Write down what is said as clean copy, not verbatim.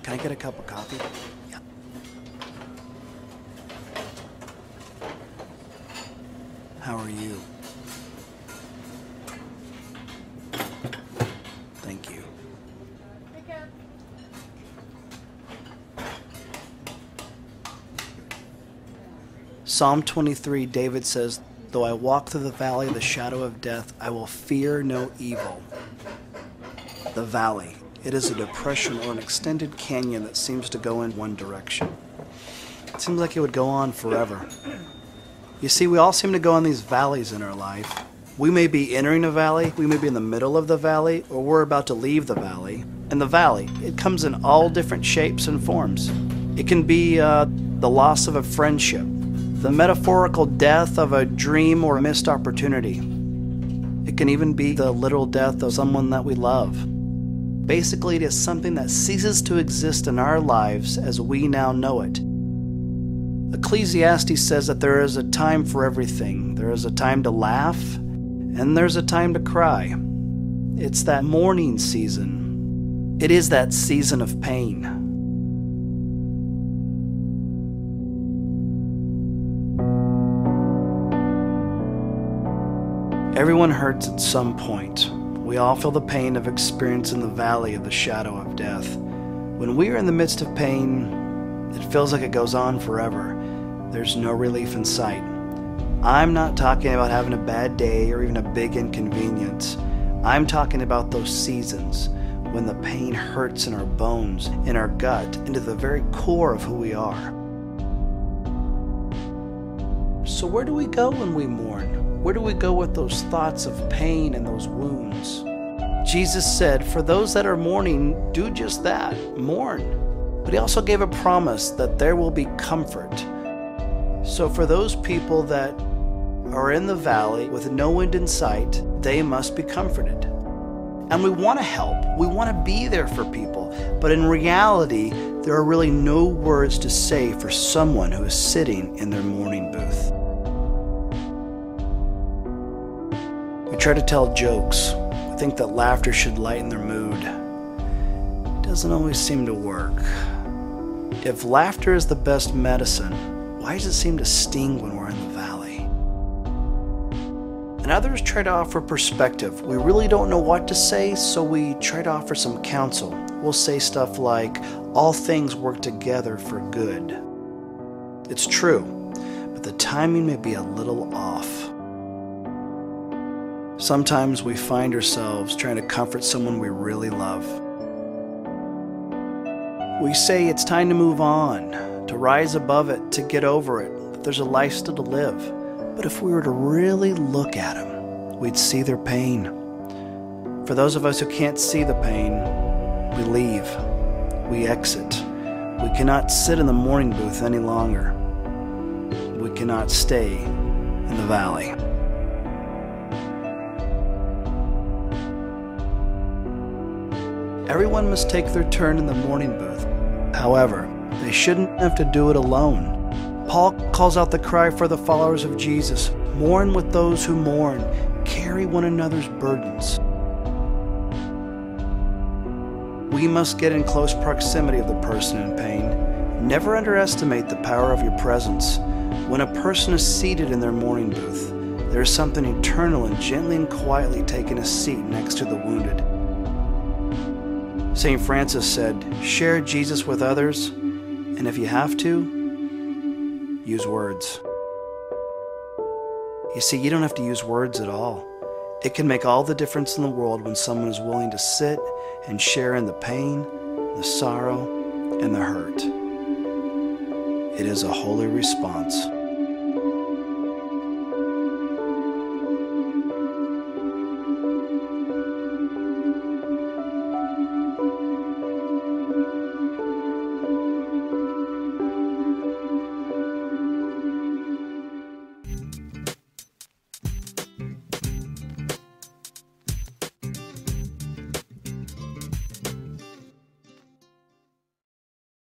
Can I get a cup of coffee? Yeah. How are you? Thank you. Psalm 23, David says, "Though I walk through the valley of the shadow of death, I will fear no evil." The valley. It is a depression or an extended canyon that seems to go in one direction. It seems like it would go on forever. You see, we all seem to go on these valleys in our life. We may be entering a valley, we may be in the middle of the valley, or we're about to leave the valley. And the valley, it comes in all different shapes and forms. It can be the loss of a friendship, the metaphorical death of a dream or a missed opportunity. It can even be the literal death of someone that we love. Basically, it is something that ceases to exist in our lives as we now know it. Ecclesiastes says that there is a time for everything. There is a time to laugh, and there's a time to cry. It's that mourning season. It is that season of pain. Everyone hurts at some point. We all feel the pain of experiencing the valley of the shadow of death. When we are in the midst of pain, it feels like it goes on forever. There's no relief in sight. I'm not talking about having a bad day or even a big inconvenience. I'm talking about those seasons when the pain hurts in our bones, in our gut, into the very core of who we are. So where do we go when we mourn? Where do we go with those thoughts of pain and those wounds? Jesus said, for those that are mourning, do just that, mourn. But he also gave a promise that there will be comfort. So for those people that are in the valley with no end in sight, they must be comforted. And we want to help. We want to be there for people. But in reality, there are really no words to say for someone who is sitting in their mourning booth. We try to tell jokes. We think that laughter should lighten their mood. It doesn't always seem to work. If laughter is the best medicine, why does it seem to sting when we're in the valley? And others try to offer perspective. We really don't know what to say, so we try to offer some counsel. We'll say stuff like, all things work together for good. It's true, but the timing may be a little off. Sometimes we find ourselves trying to comfort someone we really love. We say it's time to move on, to rise above it, to get over it, that there's a life still to live. But if we were to really look at them, we'd see their pain. For those of us who can't see the pain, we leave, we exit. We cannot sit in the mourning booth any longer. We cannot stay in the valley. Everyone must take their turn in the mourning booth. However, they shouldn't have to do it alone. Paul calls out the cry for the followers of Jesus, mourn with those who mourn, carry one another's burdens. We must get in close proximity of the person in pain. Never underestimate the power of your presence. When a person is seated in their mourning booth, there is something eternal and gently and quietly taking a seat next to the wounded. St. Francis said, share Jesus with others, and if you have to, use words. You see, you don't have to use words at all. It can make all the difference in the world when someone is willing to sit and share in the pain, the sorrow, and the hurt. It is a holy response.